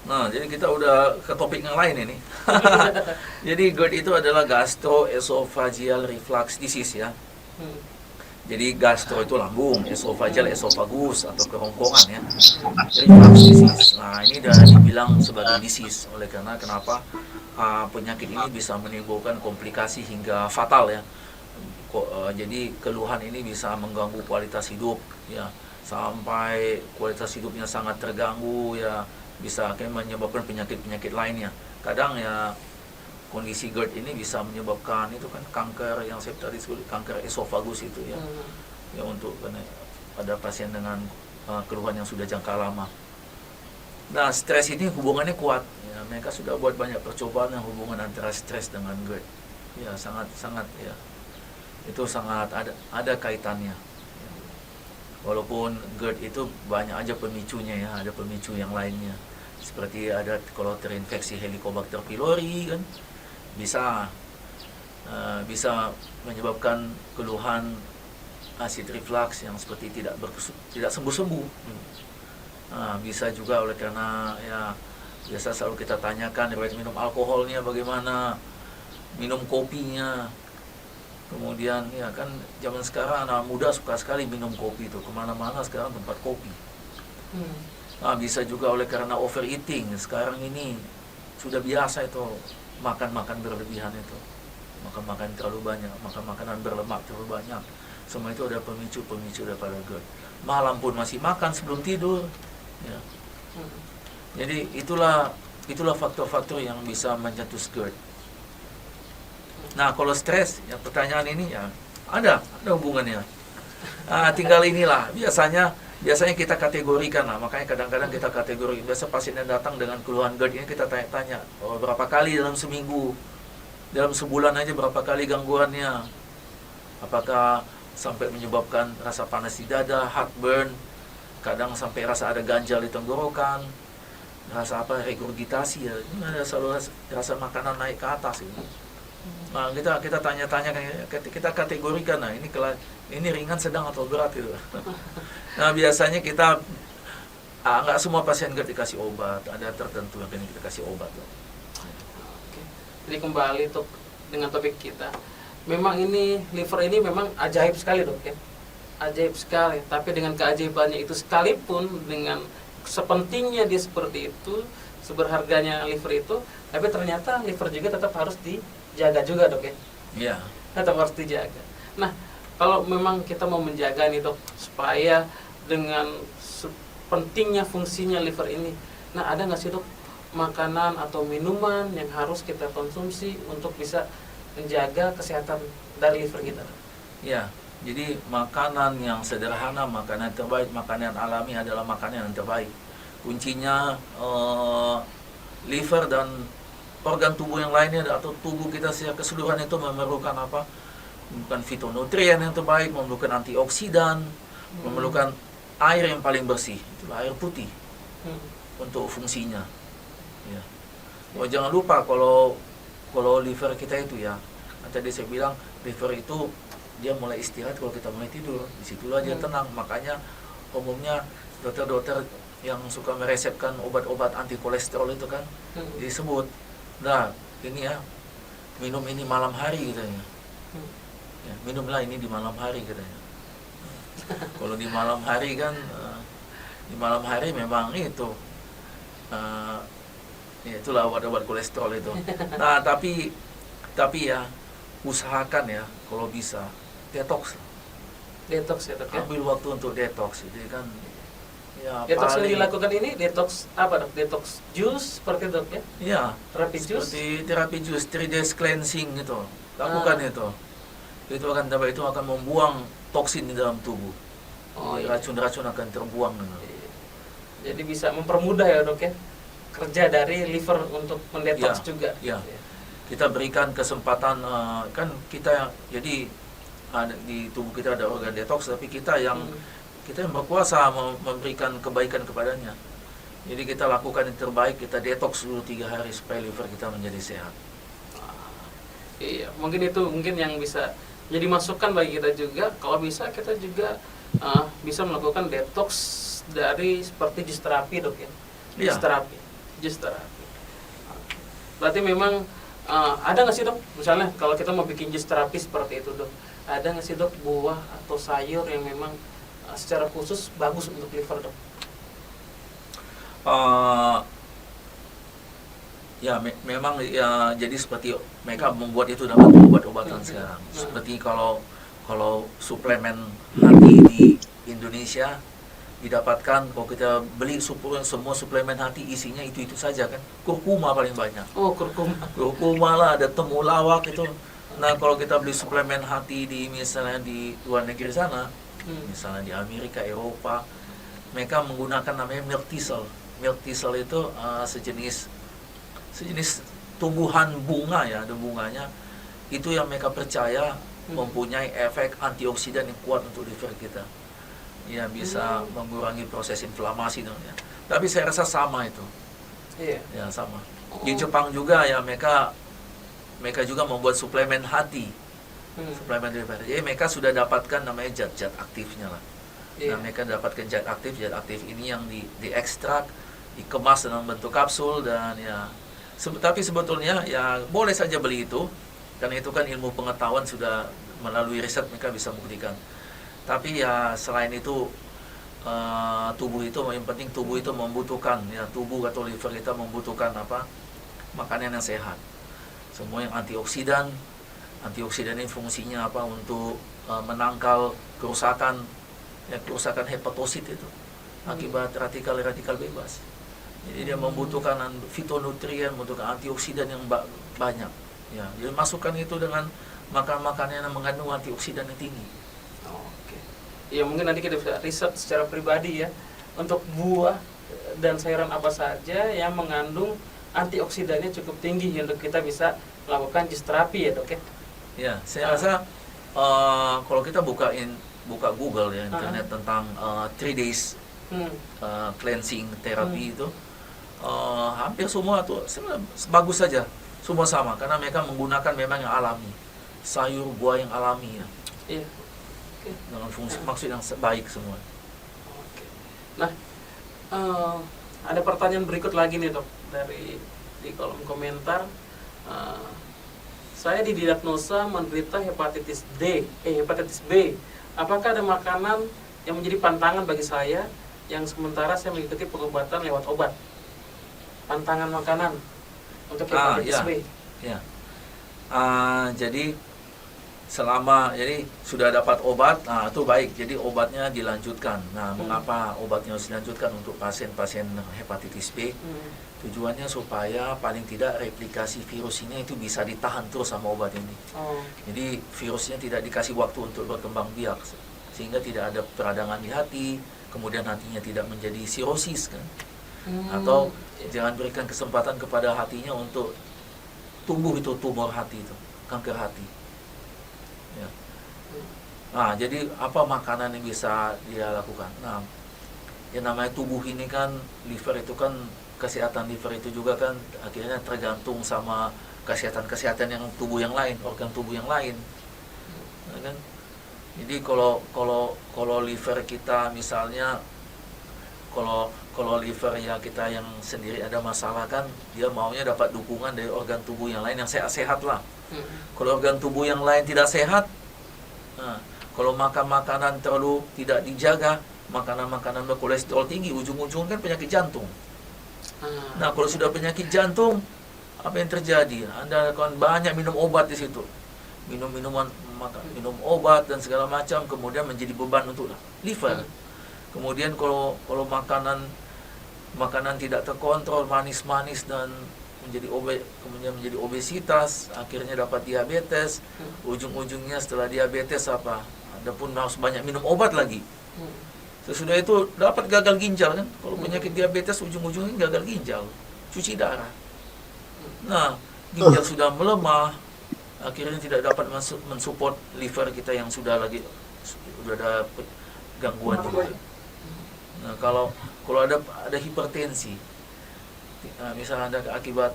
Nah, jadi kita udah ke topik yang lain ini. Jadi GERD itu adalah gastroesophageal reflux disease ya. Jadi gastro itu lambung, esophageal esofagus atau kerongkongan ya. Reflux disease. Nah, ini sudah dibilang sebagai disease oleh karena kenapa penyakit ini bisa menimbulkan komplikasi hingga fatal ya. Jadi keluhan ini bisa mengganggu kualitas hidup ya, sampai kualitas hidupnya sangat terganggu ya, bisa menyebabkan penyakit-penyakit lainnya. Kadang ya kondisi GERD ini bisa menyebabkan itu kan kanker yang saya tadi sebut, kanker esofagus itu ya. Ya untuk pada pasien dengan keluhan yang sudah jangka lama. Nah, stres ini hubungannya kuat. Ya, mereka sudah buat banyak percobaan yang hubungan antara stres dengan GERD. Ya, sangat ya. Itu sangat ada kaitannya. Ya. Walaupun GERD itu banyak aja pemicunya ya, ada pemicu yang lainnya. Seperti ada kalau terinfeksi Helicobacter pylori kan bisa menyebabkan keluhan acid reflux yang seperti tidak sembuh-sembuh. Bisa juga oleh karena ya biasa selalu kita tanyakan riwayat minum alkoholnya bagaimana, minum kopinya. Kemudian ya kan zaman sekarang anak muda suka sekali minum kopi itu, kemana-mana sekarang tempat kopi. Bisa juga oleh karena overeating. Sekarang ini sudah biasa itu makan berlebihan itu, makan terlalu banyak, makan makanan berlemak terlalu banyak. Semua itu ada pemicu daripada GERD. Malam pun masih makan sebelum tidur. Ya. Jadi itulah faktor-faktor yang bisa mencetus GERD. Nah, kalau stres, ya pertanyaan ini ya ada hubungannya. Tinggal inilah biasanya kita kategorikan lah, makanya kadang-kadang kita kategori. Biasa pasien yang datang dengan keluhan GERD ini kita tanya-tanya, berapa kali dalam seminggu, dalam sebulan aja berapa kali gangguannya, apakah sampai menyebabkan rasa panas di dada, heartburn, kadang sampai rasa ada ganjal di tenggorokan, rasa regurgitasi ya, ini ada selalu rasa makanan naik ke atas gitu. Nah, kita tanya-tanya, kita kategorikan, nah ini ringan, sedang atau berat gitu. Nah, biasanya kita nggak semua pasien GERD dikasih obat, ada tertentu yang kita kasih obat. Oke. Jadi kembali dengan topik kita, memang ini liver ini memang ajaib sekali dok ya, ajaib sekali. Tapi dengan keajaibannya itu sekalipun, dengan sepentingnya dia seperti itu, seberharganya liver itu, tapi ternyata liver juga tetap harus dijaga juga dok ya. Iya. Tetap harus dijaga. Nah, kalau memang kita mau menjaga nih dok, supaya dengan pentingnya fungsinya liver ini, nah ada nggak sih dok makanan atau minuman yang harus kita konsumsi untuk bisa menjaga kesehatan dari liver kita? Ya, jadi makanan yang sederhana, makanan terbaik, makanan alami adalah makanan yang terbaik. Kuncinya liver dan organ tubuh yang lainnya atau tubuh kita secara keseluruhan itu memerlukan apa? Memerlukan fitonutrien yang terbaik, memerlukan antioksidan, memerlukan air yang paling bersih, itulah air putih untuk fungsinya. Ya. Jangan lupa kalau liver kita itu ya, tadi saya bilang liver itu dia mulai istirahat kalau kita mulai tidur, disitulah dia tenang. Makanya umumnya dokter-dokter yang suka meresepkan obat-obat anti kolesterol itu kan disebut, nah ini ya minum ini malam hari katanya. Ya, minumlah ini di malam hari katanya. Kalau di malam hari kan, di malam hari memang itu, ya itulah obat-obat kolesterol itu. Nah tapi ya usahakan ya kalau bisa detox. Detox ya dok ya. Ambil waktu untuk detox, jadi kan. Ya, Detox yang dilakukan ini detox apa dok? Detox juice seperti dok ya? Iya. Terapi juice. Seperti terapi juice, 3 days cleansing gitu. Lakukan itu. Itu akan membuang toksin di dalam tubuh. Racun-racun akan terbuang. Jadi bisa mempermudah ya dok ya kerja dari liver untuk mendetox juga. Ya. kita berikan kesempatan, kan kita jadi ada di tubuh kita ada organ detox, tapi kita yang berkuasa memberikan kebaikan kepadanya. Jadi kita lakukan yang terbaik, kita detox dulu 3 hari supaya liver kita menjadi sehat. Iya, mungkin itu yang bisa jadi masukan bagi kita juga. Kalau bisa kita juga bisa melakukan detox dari seperti jus terapi, Dok ya. Iya. Jus terapi. Berarti memang ada nggak sih, Dok? Misalnya kalau kita mau bikin jus terapi seperti itu, Dok, ada nggak sih, Dok, buah atau sayur yang memang secara khusus bagus untuk liver, Dok? Memang ya, jadi seperti mereka membuat itu dalam obat-obatan sekarang. Seperti kalau suplemen hati di Indonesia didapatkan, kalau kita beli semua suplemen hati isinya itu saja kan, kurkuma paling banyak. Oh, kurkuma Lah, ada temulawak itu. Nah, kalau kita beli suplemen hati misalnya di luar negeri sana, misalnya di Amerika, Eropa, mereka menggunakan namanya milk thistle. Milk thistle itu sejenis tumbuhan bunga ya, ada bunganya. Itu yang mereka percaya mempunyai efek antioksidan yang kuat untuk liver kita. Ya, bisa mengurangi proses inflamasi ya. Tapi saya rasa sama itu. Iya. Ya, sama. Di Jepang juga ya, mereka juga membuat suplemen hati. Suplemen liver. Jadi mereka sudah dapatkan namanya zat-zat aktifnya lah. Nah, mereka dapatkan zat aktif ini yang diekstrak, dikemas dalam bentuk kapsul, dan ya tapi sebetulnya ya boleh saja beli itu, karena itu kan ilmu pengetahuan sudah melalui riset mereka bisa buktikan. Tapi ya selain itu tubuh itu yang penting tubuh itu membutuhkan, ya tubuh atau liver kita membutuhkan apa? Makanan yang sehat. Semua yang antioksidan ini fungsinya apa? Untuk menangkal kerusakan hepatosit itu akibat radikal bebas. Jadi dia membutuhkan fitonutrien, membutuhkan antioksidan yang banyak. Ya, jadi masukkan itu dengan makan-makanan yang mengandung antioksidan yang tinggi. Oke. Ya, mungkin nanti kita bisa riset secara pribadi ya, untuk buah dan sayuran apa saja yang mengandung antioksidannya cukup tinggi untuk kita bisa melakukan jus terapi ya, Dok ya. Ya, saya rasa kalau kita buka Google ya, internet tentang 3 days cleansing therapy itu, hampir semua tuh bagus saja, semua sama, karena mereka menggunakan memang yang alami, sayur buah yang alami ya. Iya. Okay. Dengan fungsi maksud yang baik semua. Okay. Nah, ada pertanyaan berikut lagi nih, Dok, di kolom komentar. Saya didiagnosa menderita hepatitis B. Apakah ada makanan yang menjadi pantangan bagi saya yang sementara saya mengikuti pengobatan lewat obat? Pantangan makanan untuk hepatitis B. Ya. Jadi sudah dapat obat, itu baik. Jadi obatnya dilanjutkan. Nah, mengapa obatnya harus dilanjutkan untuk pasien-pasien hepatitis B? Tujuannya supaya paling tidak replikasi virusnya itu bisa ditahan terus sama obat ini. Jadi virusnya tidak dikasih waktu untuk berkembang biak, sehingga tidak ada peradangan di hati, kemudian hatinya tidak menjadi sirosis kan. Atau jangan berikan kesempatan kepada hatinya untuk tumbuh itu tumor hati itu, kanker hati. Ya. Nah, jadi apa makanan yang bisa dia lakukan? Nah, yang namanya tubuh ini kan, liver itu kan, kesehatan liver itu juga kan akhirnya tergantung sama kesehatan yang tubuh yang lain, organ tubuh yang lain. Ya kan? Jadi kalau liver kita misalnya, kalau liver ya kita yang sendiri ada masalah kan, dia maunya dapat dukungan dari organ tubuh yang lain yang sehat-sehat lah. Kalau organ tubuh yang lain tidak sehat, kalau makan makanan terlalu tidak dijaga, makanan berkolesterol tinggi, ujung-ujungnya kan penyakit jantung. Nah, kalau sudah penyakit jantung, apa yang terjadi? Anda akan banyak minum obat di situ, minum obat dan segala macam, kemudian menjadi beban untuk liver. Kemudian kalau makanan tidak terkontrol, manis-manis, dan kemudian menjadi obesitas, akhirnya dapat diabetes. Ujung-ujungnya setelah diabetes apa? Anda pun harus banyak minum obat lagi. Sesudah itu dapat gagal ginjal kan? Kalau penyakit diabetes ujung-ujungnya gagal ginjal, cuci darah. Nah, ginjal sudah melemah, akhirnya tidak dapat mensupport liver kita yang sudah ada gangguan juga. Nah, kalau ada hipertensi, misalnya ada akibat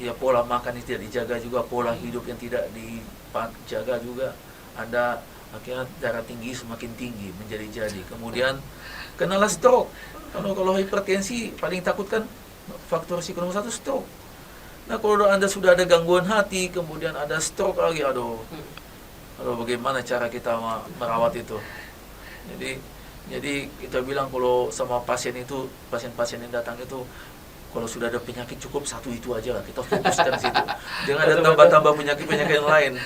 ya pola makan yang tidak dijaga juga, pola hidup yang tidak dijaga juga, Anda akhirnya darah tinggi semakin tinggi menjadi-jadi. Kemudian kenalah stroke. Kalau hipertensi paling takut kan faktor risiko nomor 1 stroke. Nah, kalau Anda sudah ada gangguan hati, kemudian ada stroke lagi, aduh bagaimana cara kita merawat itu? Jadi kita bilang kalau sama pasien yang datang itu, kalau sudah ada penyakit cukup satu itu aja lah, kita fokuskan situ. Jangan ada tambah-tambah penyakit yang lain.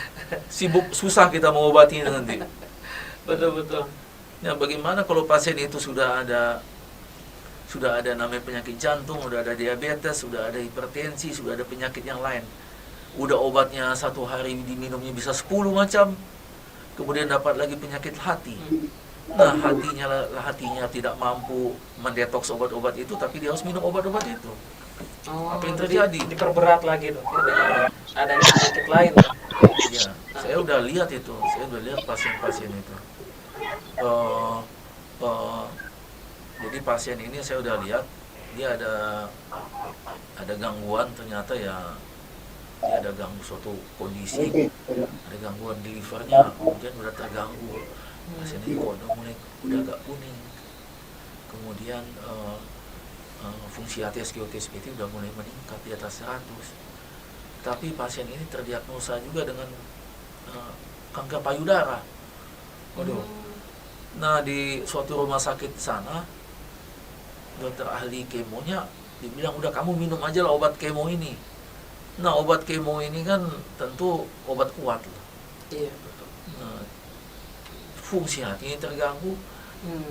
Sibuk susah kita mengobati nanti. Betul. Nah, bagaimana kalau pasien itu sudah ada namanya penyakit jantung, sudah ada diabetes, sudah ada hipertensi, sudah ada penyakit yang lain. Udah obatnya satu hari diminumnya bisa 10 macam. Kemudian dapat lagi penyakit hati. Nah, hatinya tidak mampu mendetoks obat-obat itu, tapi dia harus minum obat-obat itu. Apa yang terjadi? Diperberat lagi dong. Adanya penyakit lain. Ya, saya udah lihat itu. Saya udah lihat pasien-pasien itu. Jadi pasien ini saya udah lihat dia ada gangguan, ternyata ya dia ada ganggu suatu kondisi, ada gangguan di livernya, kemudian udah terganggu. Pasien ini kok udah agak kuning. Kemudian fungsi hati SpO2 udah mulai meningkat di atas 100. Tapi pasien ini terdiagnosa juga dengan kanker payudara. Waduh. Nah, di suatu rumah sakit sana, dokter ahli kemonya dibilang, udah kamu minum aja lah obat kemo ini. Nah, obat kemo ini kan tentu obat kuat loh. Iya, betul. Nah, fungsi hati ini terganggu,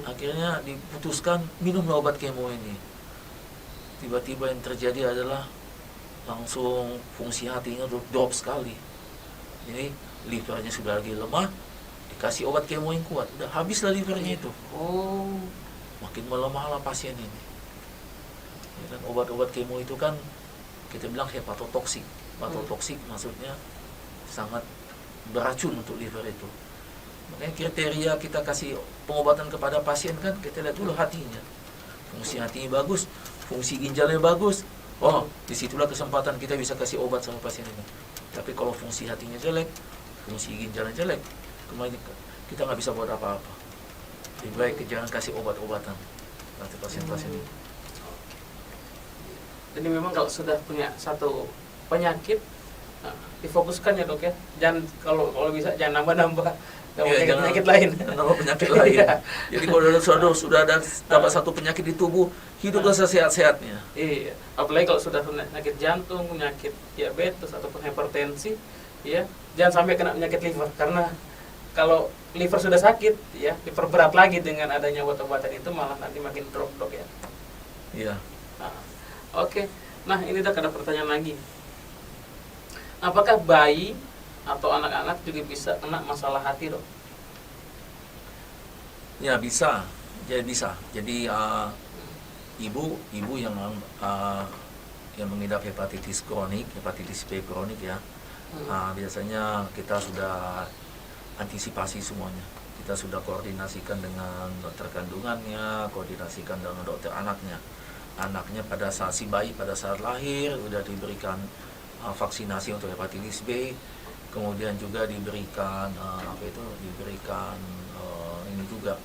akhirnya diputuskan minumlah obat kemo ini. Tiba-tiba yang terjadi adalah langsung fungsi hatinya drop sekali. Jadi livernya sudah lagi lemah, dikasih obat kemo yang kuat, udah habislah livernya itu. Makin melemahlah pasien ini. Ya kan, obat-obat kemo itu kan kita bilang hepatotoksik. Hepatotoksik maksudnya sangat beracun untuk liver itu. Makanya kriteria kita kasih pengobatan kepada pasien kan kita lihat dulu hatinya. Fungsi hatinya bagus, fungsi ginjalnya bagus. Oh, disitulah kesempatan kita bisa kasih obat sama pasien ini. Tapi kalau fungsi hatinya jelek, fungsi ginjalnya jelek, kemarin kita nggak bisa buat apa-apa. Lebih baik jangan kasih obat-obatan nanti pasien-pasien ini. Jadi memang kalau sudah punya satu penyakit, difokuskan ya dok ya. Jangan kalau bisa jangan nambah-nambah penyakit lain. Nambah penyakit lain. Jadi kalau sudah ada dapat satu penyakit di tubuh, hiduplah sehat-sehatnya. Iya. Apalagi kalau sudah penyakit jantung, penyakit diabetes ataupun hipertensi, ya jangan sampai kena penyakit liver, karena kalau liver sudah sakit, ya diperberat lagi dengan adanya obat-obatan itu, malah nanti makin drop dok ya. Iya. Oke. Nah, ini dok ada pertanyaan lagi. Apakah bayi atau anak-anak juga bisa kena masalah hati dok? Ya bisa. Jadi ibu yang mengidap hepatitis kronik, hepatitis B kronik ya, biasanya kita sudah antisipasi semuanya. Kita sudah koordinasikan dengan dokter kandungannya, koordinasikan dengan dokter anaknya. Anaknya pada saat si bayi pada saat lahir sudah diberikan vaksinasi untuk hepatitis B, kemudian juga diberikan ini juga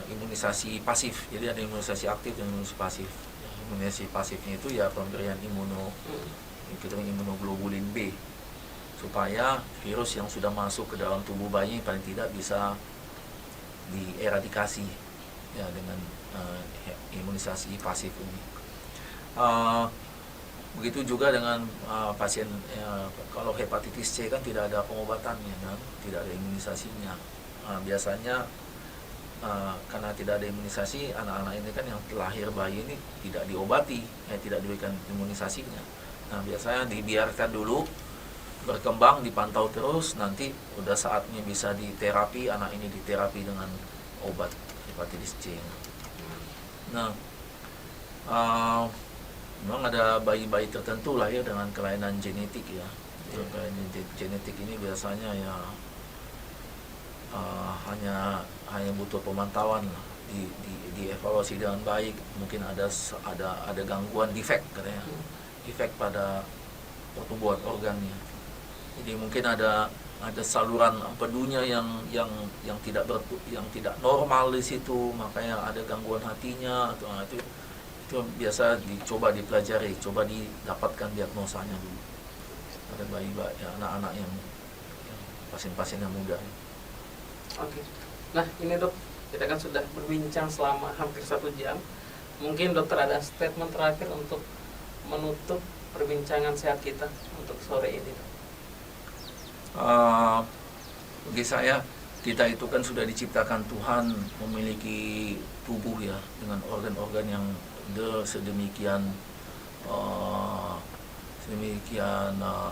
imunisasi pasif. Jadi ada imunisasi aktif dan imunisasi pasif. Imunisasi pasifnya itu ya pemberian imunoglobulin B, supaya virus yang sudah masuk ke dalam tubuh bayi paling tidak bisa dieradikasi ya dengan imunisasi pasif ini. Begitu juga dengan pasien kalau hepatitis C kan tidak ada pengobatannya kan, tidak ada imunisasinya. Biasanya karena tidak ada imunisasi, anak-anak ini kan yang lahir bayi ini tidak diobati, tidak diberikan imunisasinya. Nah, biasanya dibiarkan dulu berkembang, dipantau terus, nanti udah saatnya bisa diterapi, anak ini diterapi dengan obat hepatitis C. Nah, Memang ada bayi-bayi tertentu lahir dengan kelainan genetik ya. Kelainan genetik ini biasanya ya hanya butuh pemantauan lah. Dievaluasi dengan baik. Mungkin ada gangguan defek katanya, defek pada pertumbuhan organnya. Jadi mungkin ada saluran empedunya yang tidak normal di situ, makanya ada gangguan hatinya atau itu biasa dicoba dipelajari, coba didapatkan diagnosanya dulu. Ada bayi-bayi, anak-anak yang pasien-pasien yang muda. Oke. Nah ini dok, kita kan sudah berbincang selama hampir 1 jam. Mungkin dokter ada statement terakhir untuk menutup perbincangan sehat kita untuk sore ini, dok. Bagi saya, kita itu kan sudah diciptakan Tuhan memiliki tubuh ya, dengan organ-organ yang sedemikian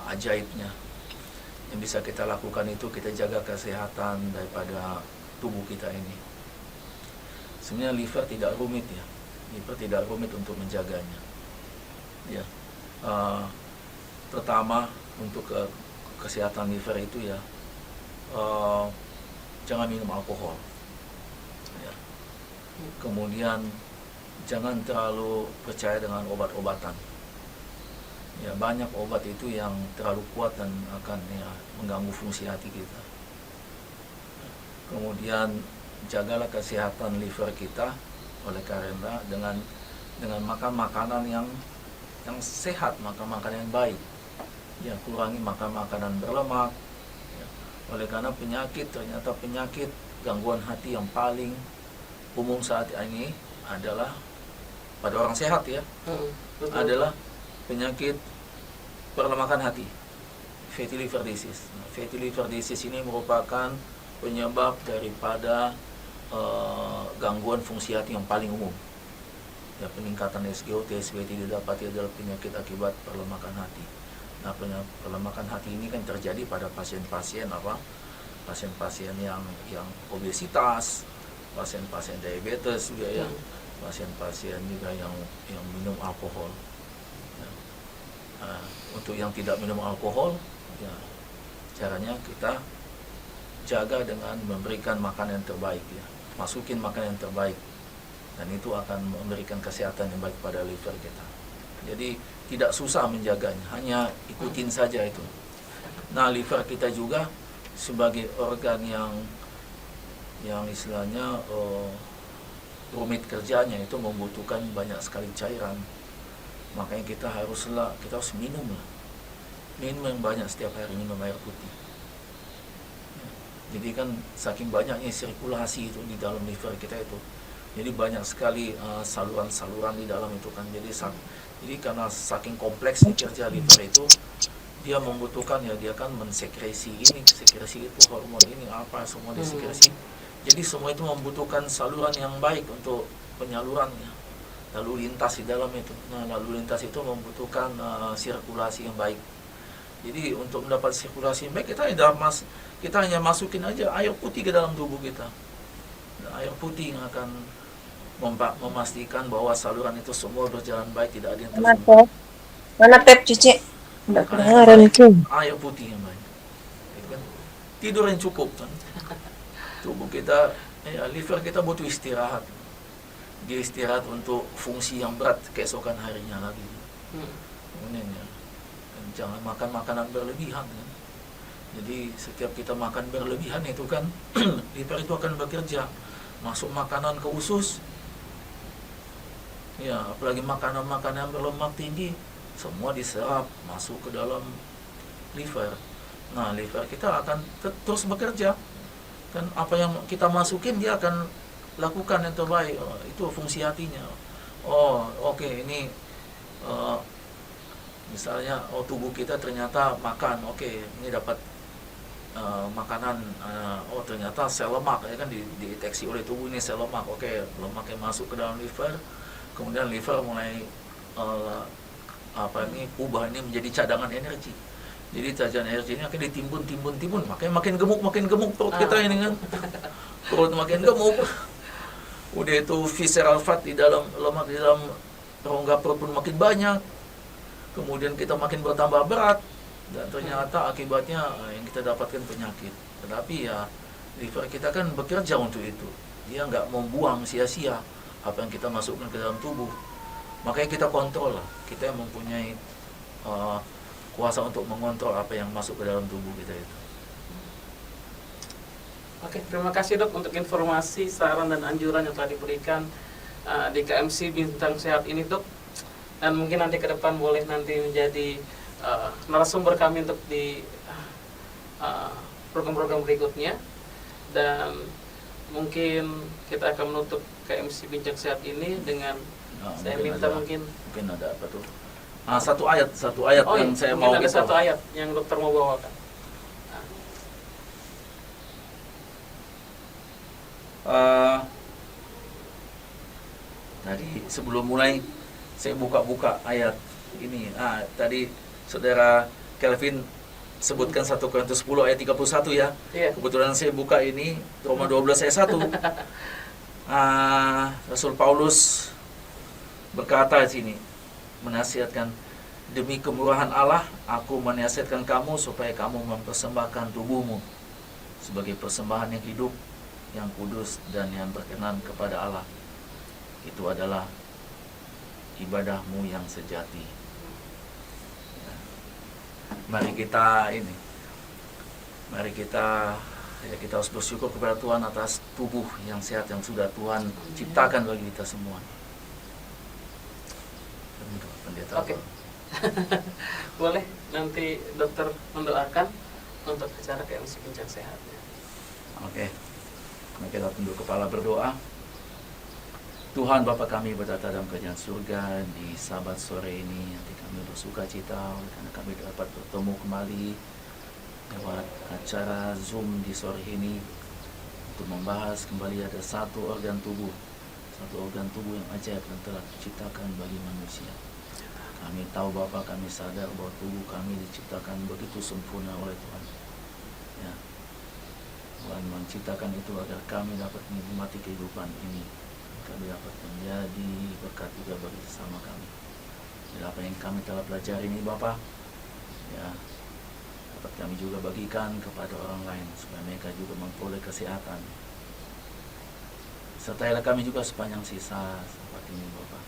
ajaibnya. Yang bisa kita lakukan itu kita jaga kesehatan daripada tubuh kita ini. Sebenarnya liver tidak rumit ya, liver tidak rumit untuk menjaganya. Ya, pertama untuk kesehatan liver itu ya, jangan minum alkohol. Ya. Kemudian jangan terlalu percaya dengan obat-obatan. Ya, banyak obat itu yang terlalu kuat dan akan ya mengganggu fungsi hati kita. Kemudian jagalah kesehatan liver kita oleh karena dengan makan makanan yang sehat, makan makanan yang baik. Ya, kurangi makan makanan berlemak. Ya, oleh karena ternyata penyakit gangguan hati yang paling umum saat ini adalah pada orang sehat ya, adalah penyakit perlemakan hati, fatty liver disease. Fatty liver disease ini merupakan penyebab daripada gangguan fungsi hati yang paling umum. Ya, peningkatan SGOT, SBT didapati adalah penyakit akibat perlemakan hati. Nah, perlemakan hati ini kan terjadi pada pasien-pasien pasien-pasien yang obesitas, pasien-pasien diabetes juga ya, pasien-pasien juga yang minum alkohol. Untuk yang tidak minum alkohol, ya, caranya kita jaga dengan memberikan makanan yang terbaik ya, masukin makanan yang terbaik, dan itu akan memberikan kesehatan yang baik pada liver kita. Jadi tidak susah menjaganya, hanya ikutin saja itu. Nah, liver kita juga sebagai organ yang istilahnya rumit kerjanya, itu membutuhkan banyak sekali cairan. Makanya kita harus minum yang banyak setiap hari, minum air putih. Jadi kan saking banyaknya sirkulasi itu di dalam liver kita itu, jadi banyak sekali saluran-saluran di dalam itu kan. Jadi karena saking kompleksnya kerja liver itu, dia membutuhkan ya, dia kan mensekresi ini, sekresi itu, hormon ini apa semua disekresi. Jadi semua itu membutuhkan saluran yang baik untuk penyalurannya, lalu lintas di dalam itu. Nah, lalu lintas itu membutuhkan sirkulasi yang baik. Jadi untuk mendapat sirkulasi yang baik, kita hanya masukin aja air putih ke dalam tubuh kita. Nah, air putih yang akan memastikan bahwa saluran itu semua berjalan baik, tidak ada yang tersumbat. Mana tep cuci? Udah kedengaran tuh. Air putih yang baik. Kan? Tidur yang cukup kan. Tubuh kita, liver kita butuh istirahat. Dia istirahat untuk fungsi yang berat keesokan harinya lagi. Kemudian ya, jangan makan makanan berlebihan kan. Jadi setiap kita makan berlebihan itu kan liver itu akan bekerja, masuk makanan ke usus. Ya, apalagi makanan-makanan berlemak tinggi, semua diserap masuk ke dalam liver. Nah, liver kita akan terus bekerja. Kan apa yang kita masukin dia akan lakukan yang terbaik. Itu fungsi hatinya. Oke, ini misalnya tubuh kita ternyata makan, ini dapat makanan, ternyata sel lemak ya kan, dideteksi oleh tubuh ini sel lemak. Lemak yang masuk ke dalam liver, kemudian liver mulai ubah ini menjadi cadangan energi. Jadi cadangan energi ini akan ditimbun, makanya makin gemuk perut kita ini kan. Perut makin gemuk. Udah itu visceral fat di dalam lemak di dalam rongga perut pun makin banyak, kemudian kita makin bertambah berat, dan ternyata akibatnya yang kita dapatkan penyakit. Tetapi ya liver kita kan bekerja untuk itu, dia nggak membuang sia-sia apa yang kita masukkan ke dalam tubuh. Makanya kita kontrol lah, kita yang mempunyai kuasa untuk mengontrol apa yang masuk ke dalam tubuh kita itu. Oke, terima kasih dok untuk informasi, saran dan anjuran yang telah diberikan di KMC Bincang Sehat ini dok. Dan mungkin nanti ke depan boleh nanti menjadi narasumber kami untuk di program-program berikutnya. Dan mungkin kita akan menutup KMC Bincang Sehat ini dengan saya minta mungkin ada apa tuh? Satu ayat yang saya mau ada satu ayat yang dokter mau bawakan. Tadi sebelum mulai saya buka ayat ini. Tadi saudara Kelvin sebutkan 1 Korintus 10 ayat 31 ya. Iya. Kebetulan saya buka ini Roma 12 ayat 1. Rasul Paulus berkata di sini, menasihatkan, demi kemurahan Allah aku menasihatkan kamu supaya kamu mempersembahkan tubuhmu sebagai persembahan yang hidup, yang kudus dan yang berkenan kepada Allah. Itu adalah ibadahmu yang sejati. Mari kita harus bersyukur kepada Tuhan atas tubuh yang sehat yang sudah Tuhan ciptakan bagi kita semua. Pendeta. Oke. Boleh nanti dokter mendoakan untuk acara KMC Bincang Sehat. Oke. Mari kita tunduk kepala berdoa. Tuhan Bapa kami bertata dalam kerajaan surga, di Sabat sore ini hati kami bersuka cita karena kami dapat bertemu kembali lewat acara Zoom di sore ini untuk membahas kembali ada satu organ tubuh yang ajaib yang telah diciptakan bagi manusia. Kami tahu Bapa, kami sadar bahwa tubuh kami diciptakan begitu sempurna oleh Tuhan. Ya. Tuhan menciptakan itu agar kami dapat menikmati kehidupan ini. Kami dapat menjadi berkat juga bagi sesama kami. Dan apa yang kami telah pelajari ini Bapa, ya, dapat kami juga bagikan kepada orang lain supaya mereka juga memperoleh kesehatan. Sertailah kami juga sepanjang sisa sabat ini Bapa.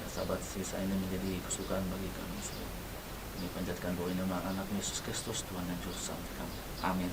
Ya, sabat sisa ini menjadi kesukaan bagi kami semua. Kami panjatkan doa ini nama anak Yesus Kristus Tuhan dan Juru Selamat kami. Amin.